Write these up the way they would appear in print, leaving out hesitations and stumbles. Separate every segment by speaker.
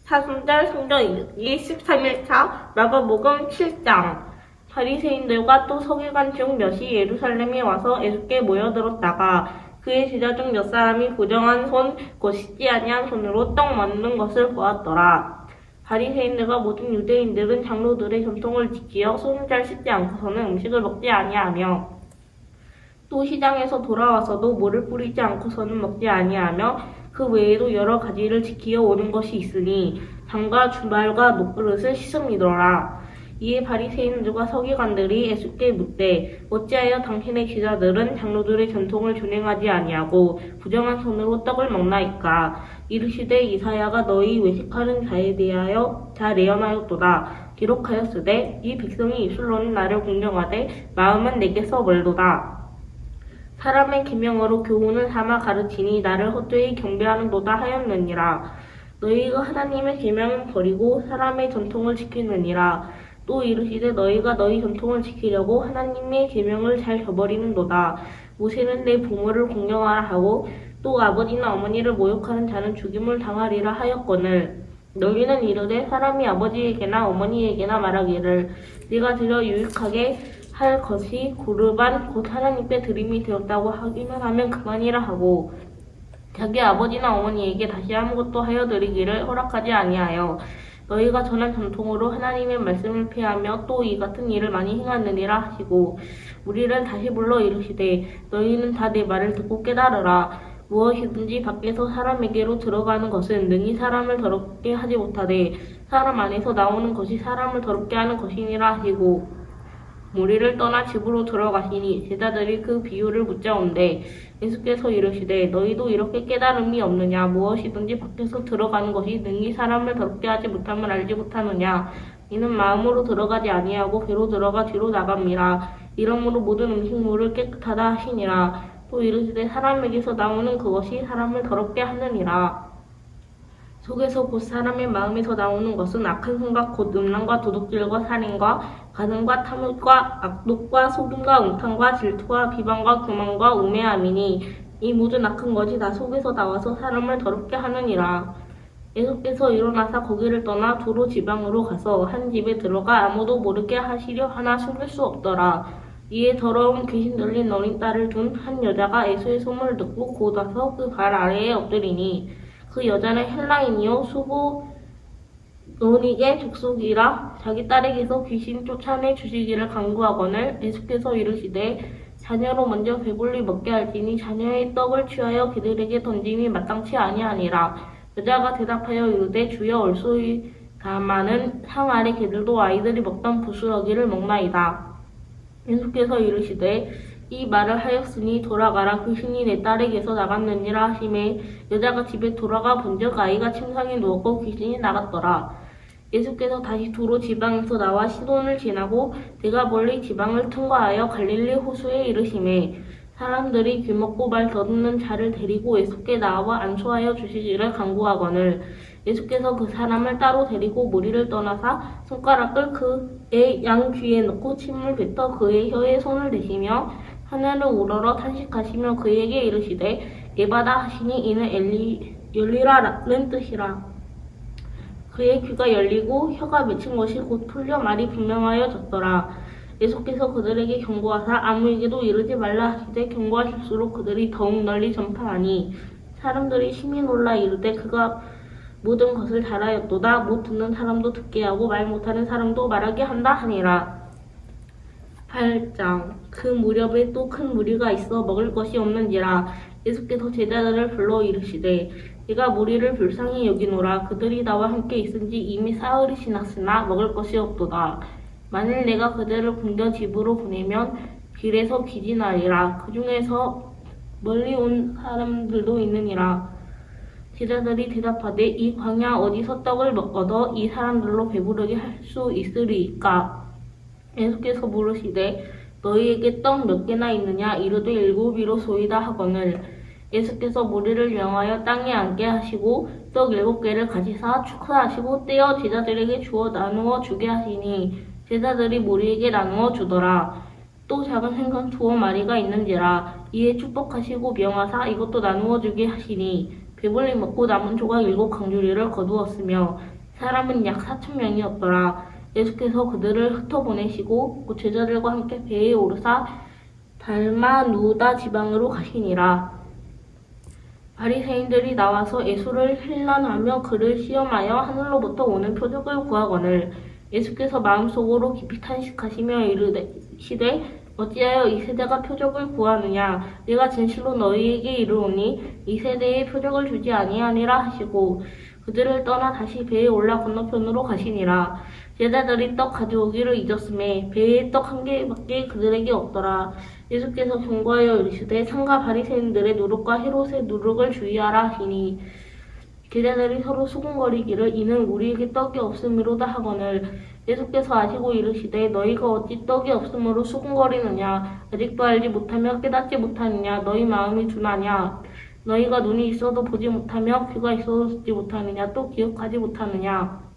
Speaker 1: 사순절 성경 읽기 13일차 마가복음 7장. 바리새인들과 또 서기관 중 몇이 예루살렘에 와서 예수께 모여들었다가 그의 제자 중 몇 사람이 부정한 손 곧 씻지 아니한 손으로 떡 만드는 것을 보았더라. 바리새인들과 모든 유대인들은 장로들의 전통을 지키어 손을 잘 씻지 않고서는 음식을 먹지 아니하며 또 시장에서 돌아와서도 물을 뿌리지 않고서는 먹지 아니하며 그 외에도 여러 가지를 지키어 오는 것이 있으니 장과 주말과 녹그릇을 씻음이더라. 이에 바리새인들과 서기관들이 예수께 묻되 어찌하여 당신의 제자들은 장로들의 전통을 준행하지 아니하고 부정한 손으로 떡을 먹나이까. 이르시되 이사야가 너희 외식하는 자에 대하여 잘 예언하였도다. 기록하였으되 이 백성이 입술로는 나를 공경하되 마음은 내게서 멀도다. 사람의 계명으로 교훈을 삼아 가르치니 나를 헛되이 경배하는도다 하였느니라. 너희가 하나님의 계명은 버리고 사람의 전통을 지키느니라. 또 이르시되 너희가 너희 전통을 지키려고 하나님의 계명을 잘 저버리는도다. 모세는 내 부모를 공경하라 하고 또 아버지나 어머니를 모욕하는 자는 죽임을 당하리라 하였거늘 너희는 이르되 사람이 아버지에게나 어머니에게나 말하기를 네가 드려 유익하게 할 것이 고르반 곧 하나님께 드림이 되었다고 하기만 하면 그만이라 하고 자기 아버지나 어머니에게 다시 아무것도 하여 드리기를 허락하지 아니하여 너희가 전한 전통으로 하나님의 말씀을 폐하며 또 이 같은 일을 많이 행하느니라 하시고 우리를 다시 불러 이르시되 너희는 다 내 말을 듣고 깨달으라. 무엇이든지 밖에서 사람에게로 들어가는 것은 능히 사람을 더럽게 하지 못하되 사람 안에서 나오는 것이 사람을 더럽게 하는 것이니라 하시고 무리를 떠나 집으로 들어가시니 제자들이 그 비유를 묻자온대 예수께서 이르시되 너희도 이렇게 깨달음이 없느냐. 무엇이든지 밖에서 들어가는 것이 능히 사람을 더럽게 하지 못함을 알지 못하느냐. 이는 마음으로 들어가지 아니하고 배로 들어가 뒤로 나갑니다. 이러므로 모든 음식물을 깨끗하다 하시니라. 또 이르시되 사람에게서 나오는 그것이 사람을 더럽게 하느니라. 속에서 곧 사람의 마음에서 나오는 것은 악한 생각 곧 음란과 도둑질과 살인과 가늠과 탐욕과 악독과 속임과 음탕과 질투와 비방과 교만과 우매함이니 이 모든 악한 것이 다 속에서 나와서 사람을 더럽게 하느니라. 예수께서 일어나사 거기를 떠나 두로 지방으로 가서 한 집에 들어가 아무도 모르게 하시려 하나 숨길 수 없더라. 이에 더러운 귀신 들린 어린 딸을 둔 한 여자가 예수의 소문을 듣고 곧 와서 그 발 아래에 엎드리니 그 여자는 헬라인이요 수보노닉의 족속이라 자기 딸에게서 귀신 쫓아내 주시기를 간구하거늘 예수께서 이르시되 자녀로 먼저 배불리 먹게 할지니 자녀의 떡을 취하여 그들에게 던짐이 마땅치 아니하니라. 여자가 대답하여 이르되 주여 올소이다마는 상 아래 개들도 아이들이 먹던 부스러기를 먹나이다. 예수께서 이르시되 이 말을 하였으니 돌아가라. 귀신이 내 딸에게서 나갔느니라 하시매 여자가 집에 돌아가 본즉 아이가 침상에 누웠고 귀신이 나갔더라. 예수께서 다시 두로 지방에서 나와 시돈을 지나고 내가 멀리 지방을 통과하여 갈릴리 호수에 이르시매 사람들이 귀먹고 말 더듬는 자를 데리고 예수께 나와 안수하여 주시기를 간구하거늘 예수께서 그 사람을 따로 데리고 무리를 떠나사 손가락을 그의 양 귀에 넣고 침을 뱉어 그의 혀에 손을 대시며 하늘을 우러러 탄식하시며 그에게 이르시되 예바다 하시니 이는 열리라는 뜻이라. 그의 귀가 열리고 혀가 맺힌 것이 곧 풀려 말이 분명하여졌더라. 예수께서 그들에게 경고하사 아무에게도 이르지 말라 하시되 경고하실수록 그들이 더욱 널리 전파하니 사람들이 심히 놀라 이르되 그가 모든 것을 잘하였도다. 못 듣는 사람도 듣게 하고 말 못하는 사람도 말하게 한다 하니라. 8장. 그 무렵에 또 큰 무리가 있어 먹을 것이 없는지라 예수께서 제자들을 불러 이르시되 내가 무리를 불쌍히 여기노라. 그들이 나와 함께 있은지 이미 사흘이 지났으나 먹을 것이 없도다. 만일 내가 그들을 굶겨 집으로 보내면 길에서 기진하리라. 그 중에서 멀리 온 사람들도 있느니라. 제자들이 대답하되 이 광야 어디서 떡을 얻어 이 사람들로 배부르게 할 수 있으리이까. 예수께서 물으시되 너희에게 떡 몇 개나 있느냐. 이르되 7이로소이다 하거늘 예수께서 무리를 명하여 땅에 앉게 하시고 떡 7개를 가지사 축사하시고 떼어 제자들에게 주어 나누어 주게 하시니 제자들이 무리에게 나누어 주더라. 또 작은 생선 2마리가 있는지라. 이에 축복하시고 명하사 이것도 나누어 주게 하시니 배불리 먹고 남은 조각 7 강주리를 거두었으며 사람은 약 4,000명이었더라. 예수께서 그들을 흩어보내시고 그 제자들과 함께 배에 오르사 달마누다 지방으로 가시니라. 바리새인들이 나와서 예수를 힐난하며 그를 시험하여 하늘로부터 오는 표적을 구하거늘 예수께서 마음속으로 깊이 탄식하시며 이르시되 어찌하여 이 세대가 표적을 구하느냐 내가 진실로 너희에게 이르노니 이 세대에 표적을 주지 아니하니라 하시고 그들을 떠나 다시 배에 올라 건너편으로 가시니라. 제자들이 떡 가져오기를 잊었음에 배에 떡 한 개밖에 그들에게 없더라. 예수께서 경고하여 이르시되 상가 바리새인들의 누룩과 헤롯의 누룩을 주의하라 하시니 제자들이 서로 수군거리기를 이는 우리에게 떡이 없음이로다 하거늘 예수께서 아시고 이르시되 너희가 어찌 떡이 없음으로 수군거리느냐 아직도 알지 못하며 깨닫지 못하느냐 너희 마음이 둔하냐 너희가 눈이 있어도 보지 못하며 귀가 있어도 듣지 못하느냐 또 기억하지 못하느냐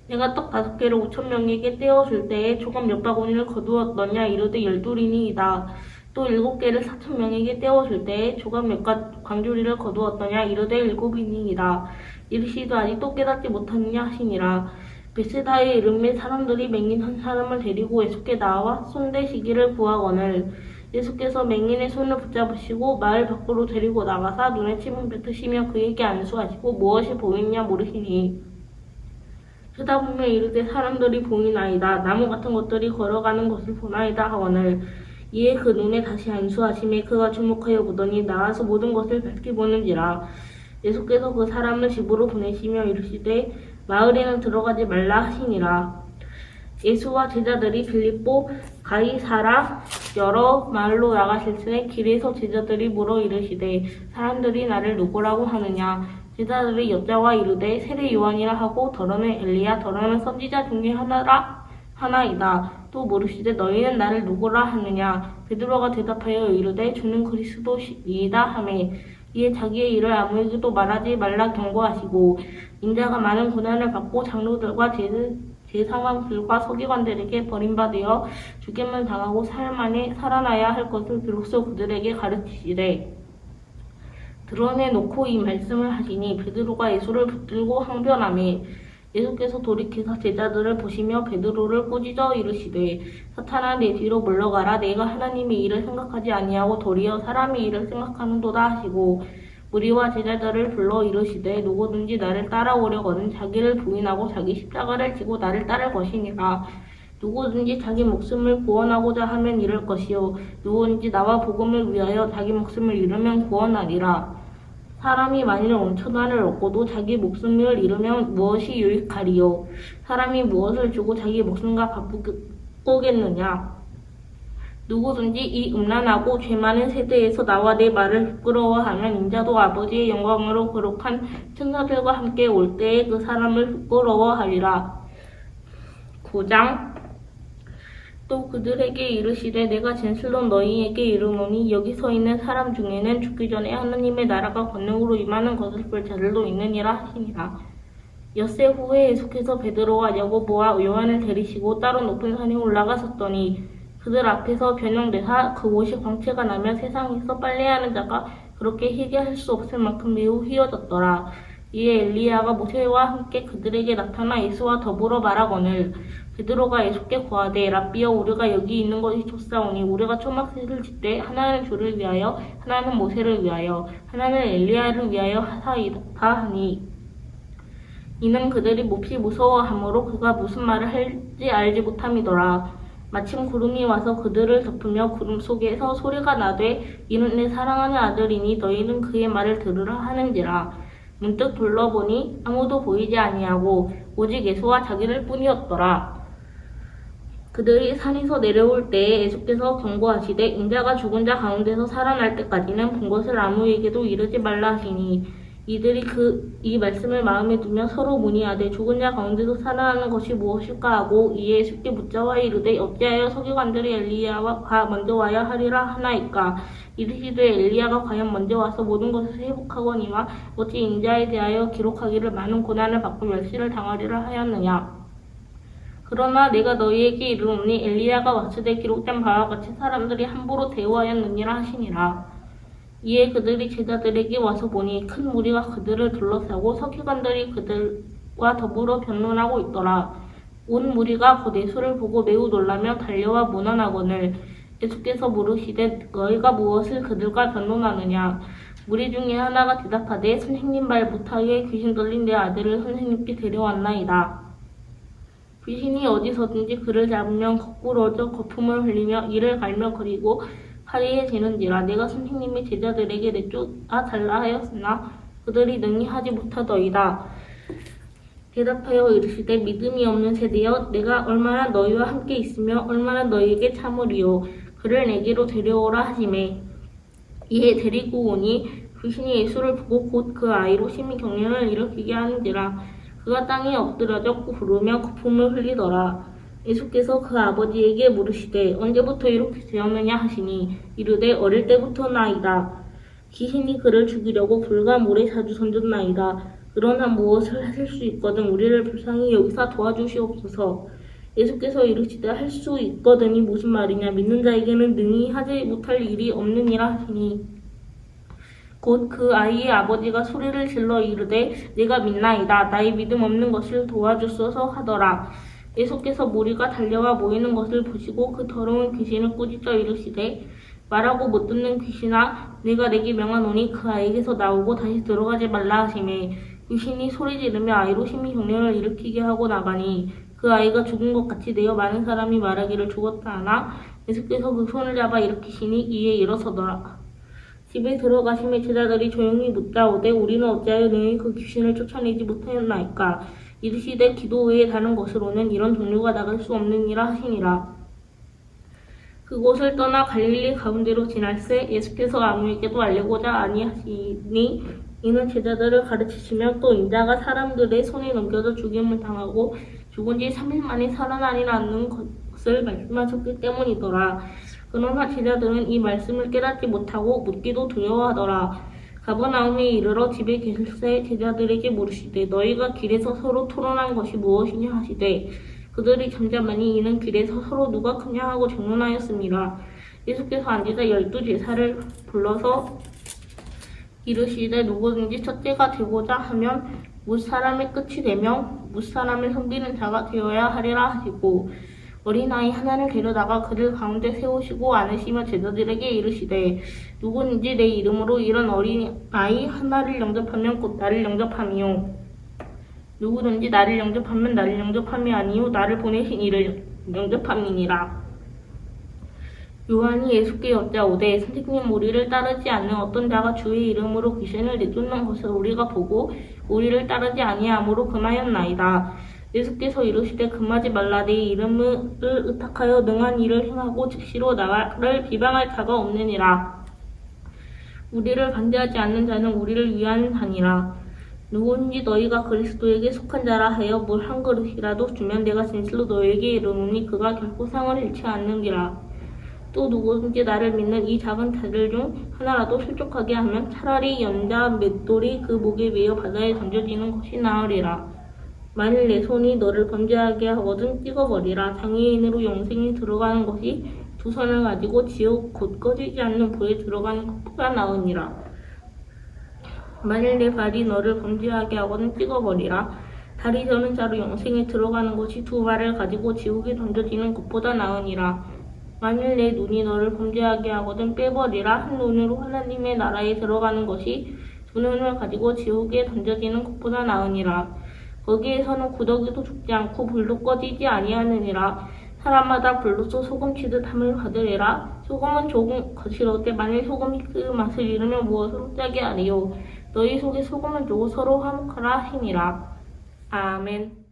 Speaker 1: 내가 떡 5개를 5,000명에게 떼어줄 때에 조각 몇 바구니를 거두었더냐 이르되 12리니이다. 또 7개를 4,000명에게 떼어줄 때에 조각 몇 광주리를 거두었더냐 이르되 7이니이다. 이르시도 아직도 깨닫지 못하느냐 하시니라. 베세다에 이름에 사람들이 맹인 한 사람을 데리고 예수께 나와 손대시기를 구하거늘 예수께서 맹인의 손을 붙잡으시고 마을 밖으로 데리고 나가사 눈에 침을 뱉으시며 그에게 안수하시고 무엇이 보이느냐 물으시니 쳐다보며 이르되 사람들이 보이나이다. 나무 같은 것들이 걸어가는 것을 보나이다 하거늘 이에 그 눈에 다시 안수하심에 그가 주목하여 보더니 나와서 모든 것을 밝히 보는지라. 예수께서 그 사람을 집으로 보내시며 이르시되 마을에는 들어가지 말라 하시니라. 예수와 제자들이 빌립보 가이사라 여러 마을로 나가실새 길에서 제자들이 물어 이르시되 사람들이 나를 누구라고 하느냐 제자들이 여자와 이르되 세례 요한이라 하고 더러는 엘리야 더러는 선지자 중에 하나이다. 또 물으시되 너희는 나를 누구라 하느냐 베드로가 대답하여 이르되 주는 그리스도이다 하매 이에 자기의 일을 아무에게도 말하지 말라 경고하시고 인자가 많은 고난을 받고 장로들과 제사장들과 서기관들에게 버림받아 죽임을 당하고 사흘 만에 살아나야 할 것을 비로소 그들에게 가르치시되 드러내놓고 이 말씀을 하시니 베드로가 예수를 붙들고 항변하매 예수께서 돌이켜서 제자들을 보시며 베드로를 꾸짖어 이르시되 사탄아 내 뒤로 물러가라 내가 하나님의 일을 생각하지 아니하고 도리어 사람의 일을 생각하는도다 하시고 무리와 제자들을 불러 이르시되 누구든지 나를 따라오려거든 자기를 부인하고 자기 십자가를 지고 나를 따를 것이니라. 누구든지 자기 목숨을 구원하고자 하면 잃을 것이요 누구든지 나와 복음을 위하여 자기 목숨을 잃으면 구원하리라. 사람이 만일 온천하를 얻고도 자기 목숨을 잃으면 무엇이 유익하리요? 사람이 무엇을 주고 자기 목숨과 바꾸겠느냐? 누구든지 이 음란하고 죄 많은 세대에서 나와 내 말을 부끄러워하면 인자도 아버지의 영광으로 거룩한 천사들과 함께 올 때에 그 사람을 부끄러워하리라. 9장 또 그들에게 이르시되 내가 진실로 너희에게 이르노니 여기 서 있는 사람 중에는 죽기 전에 하나님의 나라가 권능으로 임하는 것을 볼 자들도 있느니라 하시니라. 엿새 후에 예수께서 베드로와 야고보와 요한을 데리시고 따로 높은 산에 올라가셨더니 그들 앞에서 변형되사 그 옷이 광채가 나며 세상에서 빨래하는 자가 그렇게 희게 할 수 없을 만큼 매우 휘어졌더라. 이에 엘리야가 모세와 함께 그들에게 나타나 예수와 더불어 말하거늘 베드로가 예수께 고하되 랍비여 우리가 여기 있는 것이 좋사오니 우리가 초막새를 짓되 하나는 주를 위하여 하나는 모세를 위하여 하나는 엘리야를 위하여 하사이다 하니 이는 그들이 몹시 무서워하므로 그가 무슨 말을 할지 알지 못함이더라. 마침 구름이 와서 그들을 덮으며 구름 속에서 소리가 나되 이는 내 사랑하는 아들이니 너희는 그의 말을 들으라 하는지라. 문득 둘러보니 아무도 보이지 아니하고 오직 예수와 자기를 뿐이었더라. 그들이 산에서 내려올 때에 예수께서 경고하시되 인자가 죽은 자 가운데서 살아날 때까지는 본 것을 아무에게도 이르지 말라 하시니 이들이 이 말씀을 마음에 두며 서로 문의하되 죽은 자 가운데서 살아나는 것이 무엇일까 하고 이에 예수께 묻자와 이르되 어찌하여 서기관들이 엘리야가 먼저 와야 하리라 하나이까 이르시되 엘리야가 과연 먼저 와서 모든 것을 회복하거니와 어찌 인자에 대하여 기록하기를 많은 고난을 받고 멸시를 당하리라 하였느냐. 그러나 내가 너희에게 이르노니 엘리야가 왔을 때 기록된 바와 같이 사람들이 함부로 대우하였느니라 하시니라. 이에 그들이 제자들에게 와서 보니 큰 무리가 그들을 둘러싸고 서기관들이 그들을 예수와 더불어 변론하고 있더라. 온 무리가 곧 예수를 보고 매우 놀라며 달려와 문안하거늘 예수께서 물으시되 너희가 무엇을 그들과 변론하느냐. 무리 중에 하나가 대답하되 선생님 말 못하게 귀신 들린 내 아들을 선생님께 데려왔나이다. 귀신이 어디서든지 그를 잡으면 거꾸러져 거품을 흘리며 이를 갈며 거리고 파리에 재는지라. 내가 선생님의 제자들에게 내쫓아 달라 하였으나 그들이 능히 하지 못하더이다. 대답하여 이르시되 믿음이 없는 세대여 내가 얼마나 너희와 함께 있으며 얼마나 너희에게 참으리요. 그를 내게로 데려오라 하시매 이에 데리고 오니 귀신이 예수를 보고 곧 그 아이로 심히 경련을 일으키게 하는지라. 그가 땅에 엎드려져 구르며 거품을 흘리더라. 예수께서 그 아버지에게 물으시되 언제부터 이렇게 되었느냐 하시니 이르되 어릴 때부터나이다. 귀신이 그를 죽이려고 불과 모래 자주 던졌나이다. 그러나 무엇을 하실 수 있거든 우리를 불쌍히 여기사 도와주시옵소서. 예수께서 이르시되 할 수 있거든이 무슨 말이냐. 믿는 자에게는 능히 하지 못할 일이 없느니라 하시니 곧 그 아이의 아버지가 소리를 질러 이르되 내가 믿나이다. 나의 믿음 없는 것을 도와주소서 하더라. 예수께서 무리가 달려와 모이는 것을 보시고 그 더러운 귀신을 꾸짖어 이르시되 말하고 못 듣는 귀신아 내가 내게 명하노니 그 아이에게서 나오고 다시 들어가지 말라 하시매 귀신이 소리 지르며 아이로 심히 경련을 일으키게 하고 나가니 그 아이가 죽은 것 같이 되어 많은 사람이 말하기를 죽었다 하나 예수께서 그 손을 잡아 일으키시니 이에 일어서더라. 집에 들어가심에 제자들이 조용히 묻자오되 우리는 어찌하여 능히 그 귀신을 쫓아내지 못하였나이까. 이르시되 기도 외에 다른 것으로는 이런 종류가 나갈 수 없느니라 하시니라. 그곳을 떠나 갈릴리 가운데로 지날새 예수께서 아무에게도 알리고자 아니하시니 이는 제자들을 가르치시며 또 인자가 사람들의 손에 넘겨져 죽임을 당하고 죽은 지 3일 만에 살아나리라는 것을 말씀하셨기 때문이더라. 그러나 제자들은 이 말씀을 깨닫지 못하고 묻기도 두려워하더라. 가버나움에 이르러 집에 계실새 제자들에게 물으시되 너희가 길에서 서로 토론한 것이 무엇이냐 하시되 그들이 잠잠하니 이는 길에서 서로 누가 크냐 하고 정론하였습니다. 예수께서 앉으사 12제사를 불러서 이르시되 누구든지 첫째가 되고자 하면 뭇사람의 끝이 되며 뭇사람을 섬기는 자가 되어야 하리라 하시고 어린아이 하나를 데려다가 그들 가운데 세우시고 안으시며 제자들에게 이르시되 누구든지 내 이름으로 이런 어린아이 하나를 영접하면 곧 나를 영접함이요 누구든지 나를 영접하면 나를 영접함이 아니요 나를 보내신 이를 영접함이니라. 요한이 예수께 여짜오되 선생님 우리를 따르지 않는 어떤 자가 주의 이름으로 귀신을 내쫓는 것을 우리가 보고 우리를 따르지 아니하므로 금하였나이다. 예수께서 이르시되 금하지 말라. 내 이름을 의탁하여 능한 일을 행하고 즉시로 나를 비방할 자가 없느니라. 우리를 반대하지 않는 자는 우리를 위하는 자니라. 누구든지 너희가 그리스도에게 속한 자라 하여 물 한 그릇이라도 주면 내가 진실로 너희에게 이르노니 그가 결코 상을 잃지 않느니라. 또 누구든지 나를 믿는 이 작은 자들 중 하나라도 실족하게 하면 차라리 연자 맷돌이 그 목에 매어 바다에 던져지는 것이 나으리라. 만일 내 손이 너를 범죄하게 하거든 찍어버리라. 장애인으로 영생에 들어가는 것이 두 손을 가지고 지옥 곧 꺼지지 않는 불에 들어가는 것보다 나으니라. 만일 내 발이 너를 범죄하게 하거든 찍어버리라. 다리 저는 자로 영생에 들어가는 것이 두 발을 가지고 지옥에 던져지는 것보다 나으니라. 만일 내 눈이 너를 범죄하게 하거든 빼버리라. 한 눈으로 하나님의 나라에 들어가는 것이 두 눈을 가지고 지옥에 던져지는 것보다 나으니라. 거기에서는 구더기도 죽지 않고 불도 꺼지지 아니하느니라. 사람마다 불로써 소금치듯 함을 받으리라. 소금은 조금 거칠어되 만일 소금이 그 맛을 잃으면 무엇으로 짜게 하리요. 너희 속에 소금을 두고 서로 화목하라 하시니라. 아멘.